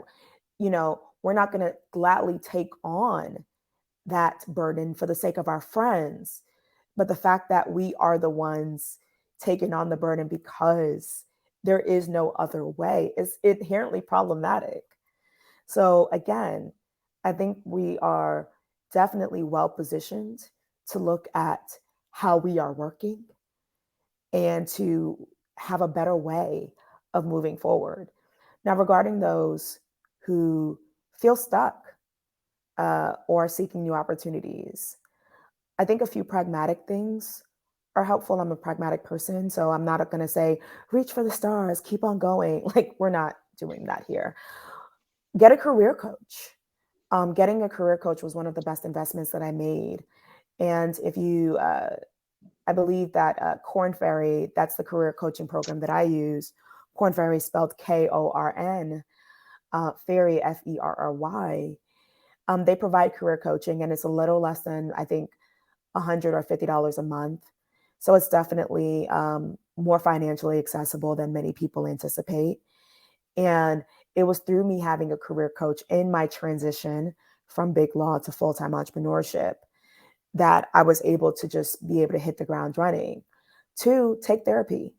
S4: we're not going to gladly take on that burden for the sake of our friends, but the fact that we are the ones taking on the burden because there is no other way is inherently problematic. So again, I think we are definitely well positioned to look at how we are working and to have a better way of moving forward. Now, regarding those who feel stuck or seeking new opportunities, I think a few pragmatic things are helpful. I'm a pragmatic person, so I'm not going to say, reach for the stars, keep on going. Like, we're not doing that here. Get a career coach. Getting a career coach was one of the best investments that I made. And if you, I believe that Korn Ferry, that's the career coaching program that I use. Korn Ferry spelled Korn, Ferry, Ferry. They provide career coaching, and it's a little less than, I think, $100 or $50 a month. So it's definitely more financially accessible than many people anticipate. And it was through me having a career coach in my transition from big law to full-time entrepreneurship that I was able to just be able to hit the ground running. 2, take therapy.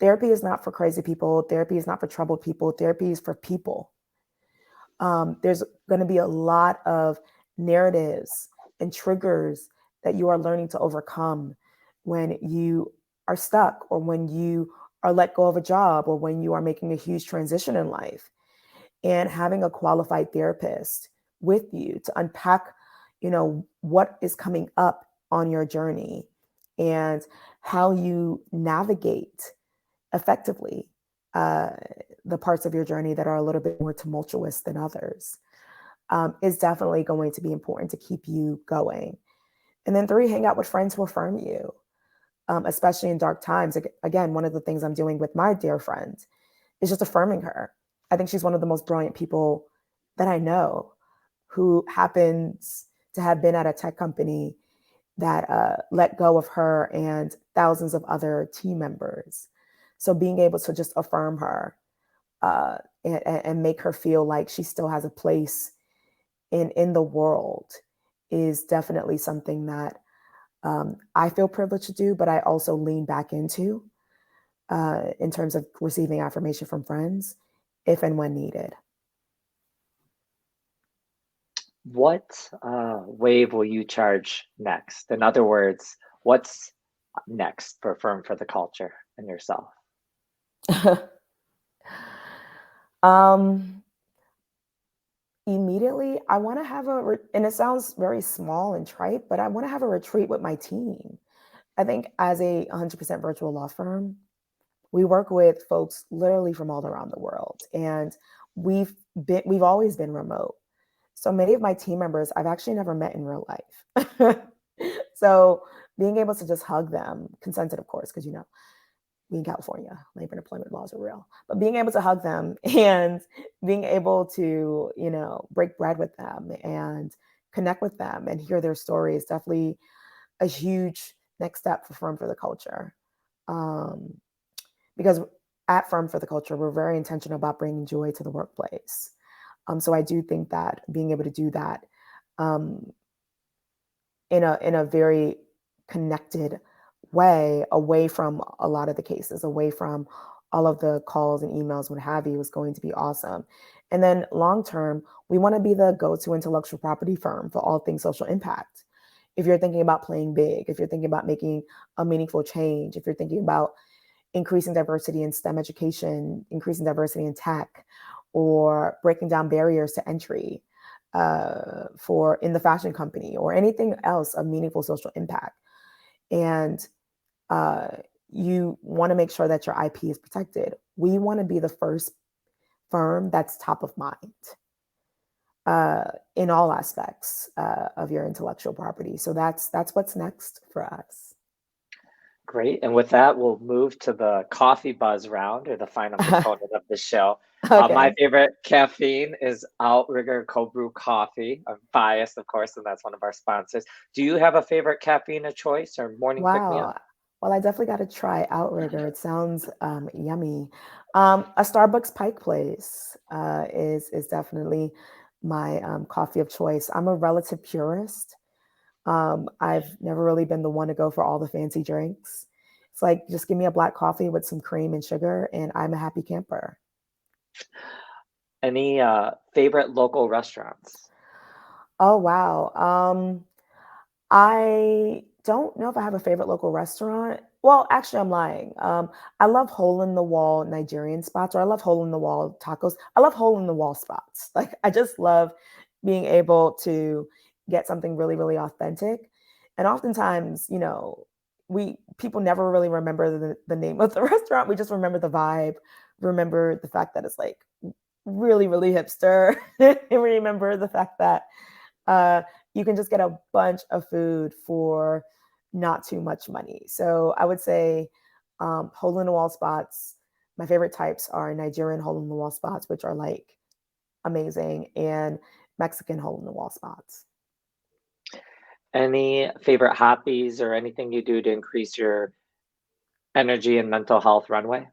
S4: Therapy is not for crazy people. Therapy is not for troubled people. Therapy is for people. There's going to be a lot of narratives and triggers that you are learning to overcome when you are stuck or when you are let go of a job or when you are making a huge transition in life. And having a qualified therapist with you to unpack, what is coming up on your journey and how you navigate effectively the parts of your journey that are a little bit more tumultuous than others is definitely going to be important to keep you going. And then 3, hang out with friends who affirm you, especially in dark times. Again, one of the things I'm doing with my dear friend is just affirming her. I think she's one of the most brilliant people that I know, who happens to have been at a tech company that let go of her and thousands of other team members. So being able to just affirm her and make her feel like she still has a place in the world is definitely something that I feel privileged to do, but I also lean back into in terms of receiving affirmation from friends if and when needed.
S3: What wave will you charge next? In other words, what's next for Firm for the Culture and yourself?
S4: um, Immediately, I want to have and it sounds very small and trite, but I want to have a retreat with my team. I think as a 100% virtual law firm, we work with folks literally from all around the world, and we've always been remote. So many of my team members I've actually never met in real life. So being able to just hug them, consented, of course, because we in California, labor and employment laws are real. But being able to hug them and being able to, break bread with them and connect with them and hear their stories, definitely a huge next step for Firm for the Culture. Because at Firm for the Culture, we're very intentional about bringing joy to the workplace. So I do think that being able to do that in a very connected way, away from a lot of the cases, away from all of the calls and emails, what have you, is going to be awesome. And then long term, we want to be the go-to intellectual property firm for all things social impact. If you're thinking about playing big, if you're thinking about making a meaningful change, if you're thinking about increasing diversity in STEM education, increasing diversity in tech, or breaking down barriers to entry for in the fashion company or anything else of meaningful social impact. And you want to make sure that your IP is protected. We want to be the first firm that's top of mind in all aspects of your intellectual property. So that's what's next for us.
S3: Great. And with that, we'll move to the coffee buzz round, or the final component of the show.
S4: Okay.
S3: My favorite caffeine is Outrigger Cold Brew Coffee. I'm biased, of course, and that's one of our sponsors. Do you have a favorite caffeine of choice or morning pick-me-up?
S4: Wow. Well, I definitely got to try Outrigger. It sounds yummy. A Starbucks Pike Place is definitely my coffee of choice. I'm a relative purist. I've never really been the one to go for all the fancy drinks. It's like, just give me a black coffee with some cream and sugar, and I'm a happy camper.
S3: Any favorite local restaurants?
S4: Oh, wow. I don't know if I have a favorite local restaurant. Well, actually, I'm lying. I love hole in the wall Nigerian spots, or I love hole in the wall tacos. I love hole in the wall spots. Like, I just love being able to get something really, really authentic. And oftentimes, people never really remember the name of the restaurant. We just remember the vibe, remember the fact that it's like really, really hipster, and remember the fact that you can just get a bunch of food for not too much money. So I would say hole in the wall spots. My favorite types are Nigerian hole in the wall spots, which are like amazing, and Mexican hole in the wall spots.
S3: Any favorite hobbies or anything you do to increase your energy and mental health runway?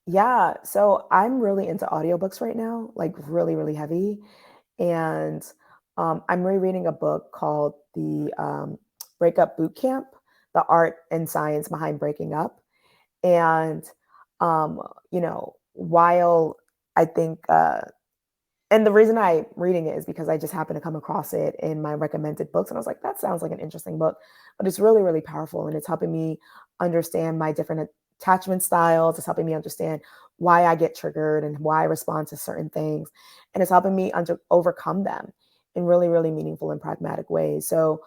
S4: Yeah, so I'm really into audiobooks right now, like really, really heavy. And I'm rereading a book called The Breakup Boot Camp, The Art and Science Behind Breaking Up. And, while I think, and the reason I'm reading it is because I just happened to come across it in my recommended books. And I was like, that sounds like an interesting book, but it's really, really powerful. And it's helping me understand my different attachment styles. It's helping me understand why I get triggered and why I respond to certain things. And it's helping me overcome them in really, really meaningful and pragmatic ways. So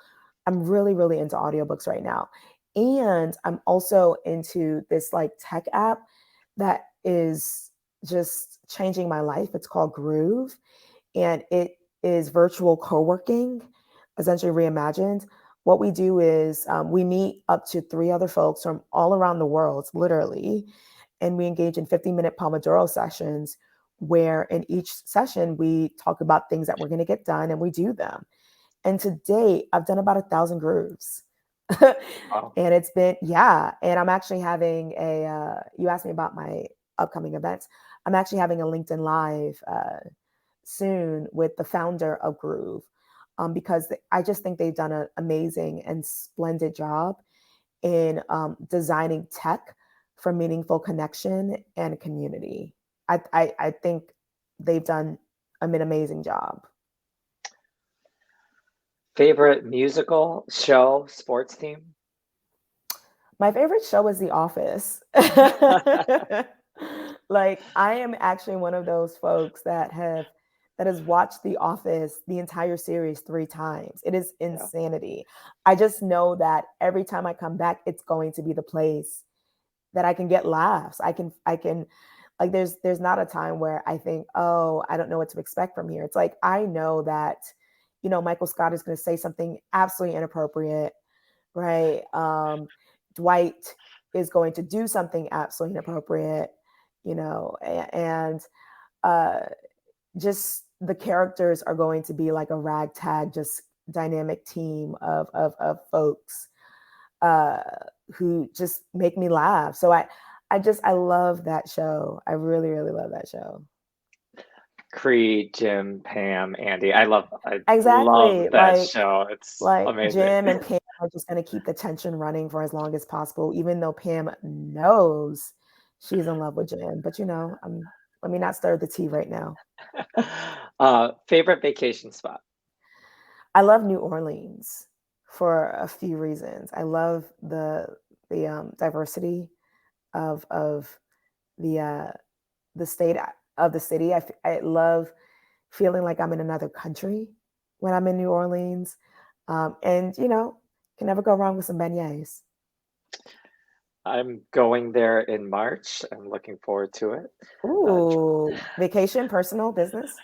S4: I'm really, really into audiobooks right now. And I'm also into this like tech app that is just changing my life. It's called Groove, and it is virtual co-working, essentially reimagined. What we do is we meet up to 3 other folks from all around the world, literally, and we engage in 50-minute Pomodoro sessions where in each session we talk about things that we're going to get done and we do them. And to date, I've done about 1,000 grooves.
S3: Wow.
S4: And it's been, yeah. And I'm actually having you asked me about my upcoming events. I'm actually having a LinkedIn Live soon with the founder of Groove, because I just think they've done an amazing and splendid job in designing tech for meaningful connection and community. I think they've done an amazing job.
S3: Favorite musical, show, sports team?
S4: My favorite show is The Office. Like, I am actually one of those folks that has watched The Office, the entire series 3 times. It is insanity. I just know that every time I come back, it's going to be the place that I can get laughs. I can like, there's not a time where I think, oh, I don't know what to expect from here. It's like, I know that, Michael Scott is going to say something absolutely inappropriate, right? Dwight is going to do something absolutely inappropriate, and just the characters are going to be like a ragtag, just dynamic team of folks who just make me laugh. So I love that show. I really, really love that show.
S3: Creed, Jim, Pam, Andy. I love
S4: Exactly.
S3: that show. It's amazing.
S4: Jim and Pam are just going to keep the tension running for as long as possible, even though Pam knows she's in love with Jim. But let me not stir the tea right now.
S3: Favorite vacation spot?
S4: I love New Orleans for a few reasons. I love the diversity of the state of the city. I love feeling like I'm in another country when I'm in New Orleans, and can never go wrong with some beignets.
S3: I'm going there in March. I'm looking forward to it.
S4: Ooh, vacation, personal, business?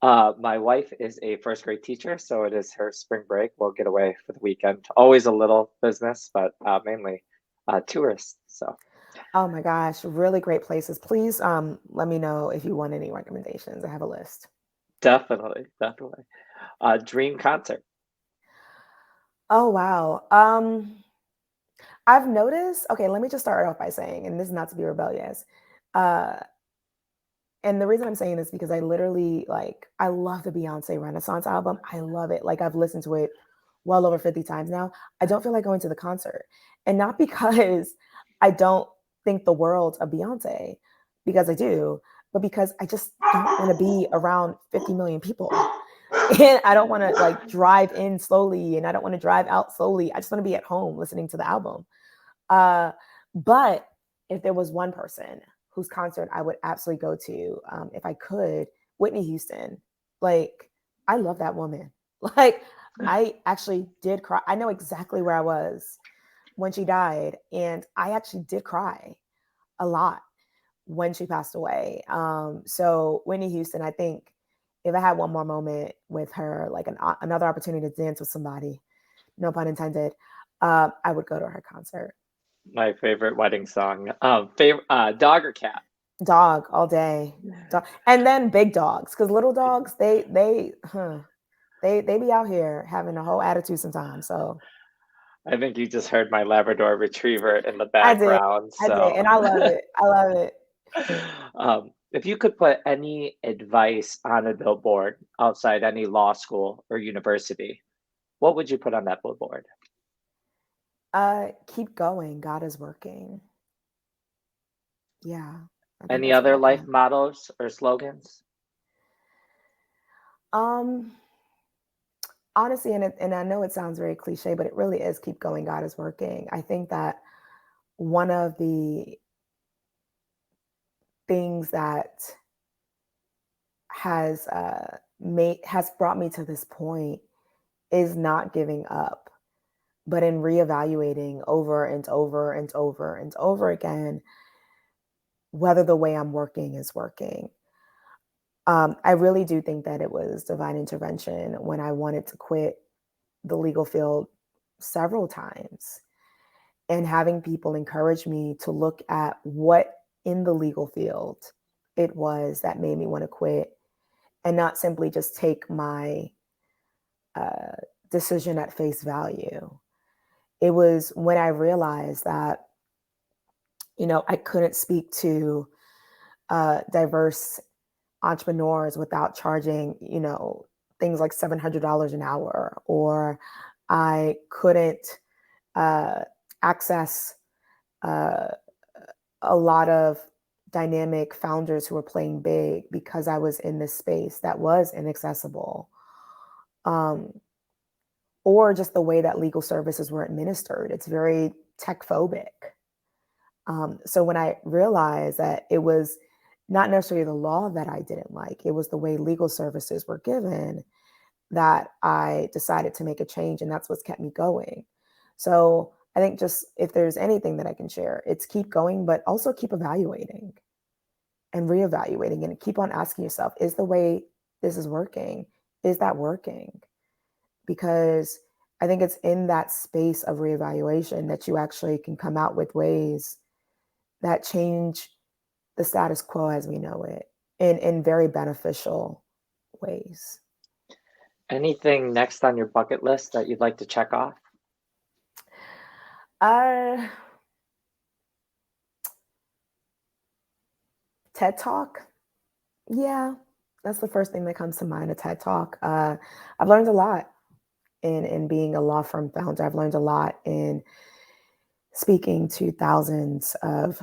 S3: My wife is a first grade teacher, so it is her spring break. We'll get away for the weekend. Always a little business, but mainly tourists. So.
S4: Oh my gosh, really great places. Please let me know if you want any recommendations. I have a list.
S3: Definitely. Dream concert.
S4: Oh wow. I've noticed, okay, let me just start off by saying, and this is not to be rebellious, and the reason I'm saying this because I literally, I love the Beyonce Renaissance album. I love it. Like, I've listened to it well over 50 times now. I don't feel like going to the concert. And not because I don't think the world of Beyonce, because I do, but because I just don't want to be around 50 million people. And I don't want to drive in slowly, and I don't want to drive out slowly. I just want to be at home listening to the album. But if there was one person whose concert I would absolutely go to, if I could, Whitney Houston. I love that woman. I actually did cry. I know exactly where I was when she died, and I actually did cry a lot when she passed away. So Whitney Houston, I think if I had one more moment with her, another opportunity to dance with somebody, no pun intended, I would go to her concert.
S3: My favorite wedding song. Favorite dog or cat?
S4: Dog all day. Dog. And then big dogs, because little dogs, they be out here having a whole attitude sometimes. So
S3: I think you just heard my Labrador Retriever in the background.
S4: I did, and I love it. I love
S3: it. If you could put any advice on a billboard outside any law school or university, what would you put on that billboard?
S4: Keep going. God is working. Yeah.
S3: Any other life mottos or slogans?
S4: Honestly, and I know it sounds very cliche, but it really is keep going. God is working. I think that one of the things that has brought me to this point is not giving up, but in reevaluating over and over and over and over again whether the way I'm working is working. I really do think that it was divine intervention when I wanted to quit the legal field several times, and having people encourage me to look at what in the legal field it was that made me want to quit, and not simply just take my decision at face value. It was when I realized that, I couldn't speak to diverse entrepreneurs without charging, things like $700 an hour, or I couldn't access a lot of dynamic founders who were playing big because I was in this space that was inaccessible, or just the way that legal services were administered. It's very tech phobic. So when I realized that it was not necessarily the law that I didn't like, it was the way legal services were given, that I decided to make a change, and that's what's kept me going. So I think just if there's anything that I can share, it's keep going, but also keep evaluating and reevaluating, and keep on asking yourself, is the way this is working, is that working? Because I think it's in that space of reevaluation that you actually can come out with ways that change the status quo as we know it in very beneficial ways.
S3: Anything next on your bucket list that you'd like to check off?
S4: TED Talk. Yeah, that's the first thing that comes to mind, a TED Talk. I've learned a lot in being a law firm founder. I've learned a lot in speaking to thousands of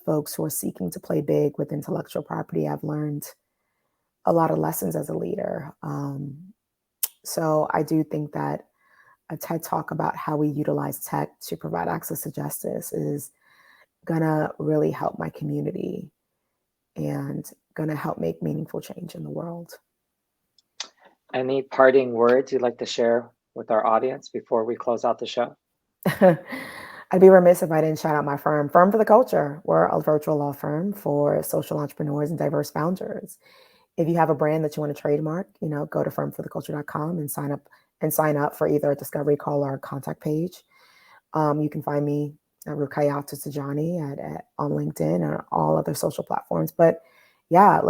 S4: folks who are seeking to play big with intellectual property. I've learned a lot of lessons as a leader. So I do think that a TED Talk about how we utilize tech to provide access to justice is gonna really help my community and gonna help make meaningful change in the world.
S3: Any parting words you'd like to share with our audience before we close out the show?
S4: I'd be remiss if I didn't shout out my firm, Firm for the Culture. We're a virtual law firm for social entrepreneurs and diverse founders. If you have a brand that you want to trademark, go to firmfortheculture.com and sign up for either a discovery call or a contact page. You can find me at Rukayatu Tijani on LinkedIn and all other social platforms. But yeah,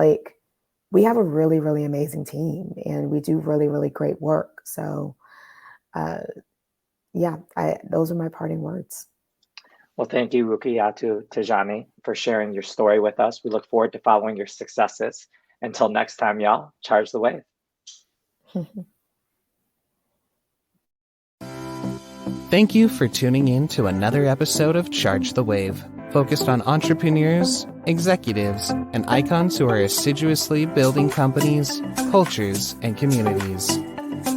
S4: we have a really, really amazing team, and we do really, really great work. So those are my parting words.
S3: Well, thank you, Rukayatu Tijani, for sharing your story with us. We look forward to following your successes. Until next time, y'all, charge the wave.
S1: Thank you for tuning in to another episode of Charge the Wave, focused on entrepreneurs, executives, and icons who are assiduously building companies, cultures, and communities.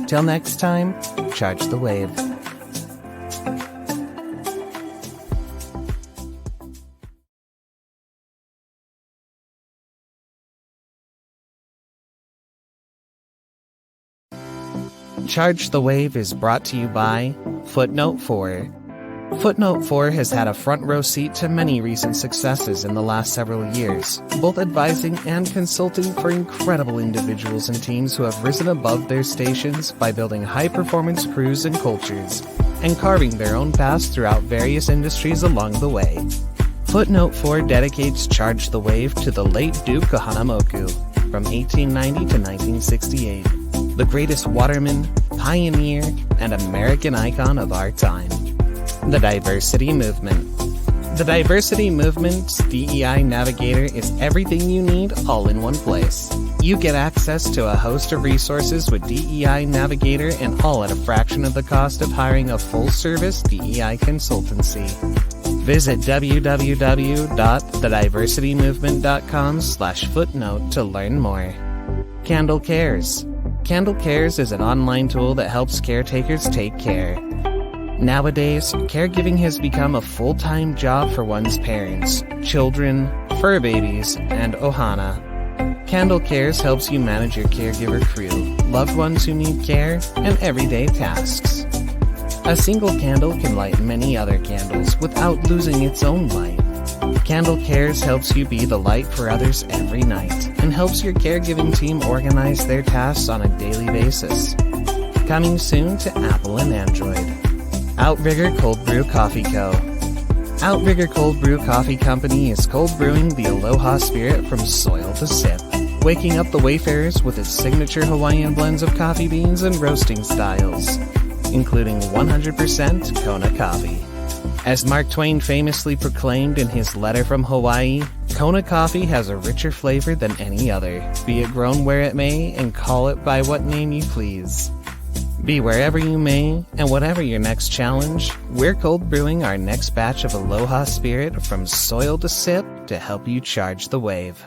S1: Till next time, charge the wave. Charge the Wave is brought to you by Footnote 4. Footnote 4 has had a front row seat to many recent successes in the last several years, both advising and consulting for incredible individuals and teams who have risen above their stations by building high-performance crews and cultures, and carving their own paths throughout various industries along the way. Footnote 4 dedicates Charge the Wave to the late Duke Kahanamoku from 1890 to 1968. The greatest waterman, pioneer, and American icon of our time. The Diversity Movement. The Diversity Movement's DEI Navigator is everything you need all in one place. You get access to a host of resources with DEI Navigator, and all at a fraction of the cost of hiring a full-service DEI consultancy. Visit www.thediversitymovement.com/footnote to learn more. Candle Cares. Candle Cares is an online tool that helps caretakers take care. Nowadays, caregiving has become a full-time job for one's parents, children, fur babies, and ohana. Candle Cares helps you manage your caregiver crew, loved ones who need care, and everyday tasks. A single candle can light many other candles without losing its own light. Candle Cares helps you be the light for others every night, and helps your caregiving team organize their tasks on a daily basis. Coming soon to Apple and Android. Outrigger Cold Brew Coffee Co. Outrigger Cold Brew Coffee Company is cold brewing the Aloha spirit from soil to sip, waking up the wayfarers with its signature Hawaiian blends of coffee beans and roasting styles, including 100% Kona coffee. As Mark Twain famously proclaimed in his letter from Hawaii, Kona coffee has a richer flavor than any other, be it grown where it may, and call it by what name you please. Be wherever you may, and whatever your next challenge, we're cold brewing our next batch of Aloha Spirit from soil to sip to help you charge the wave.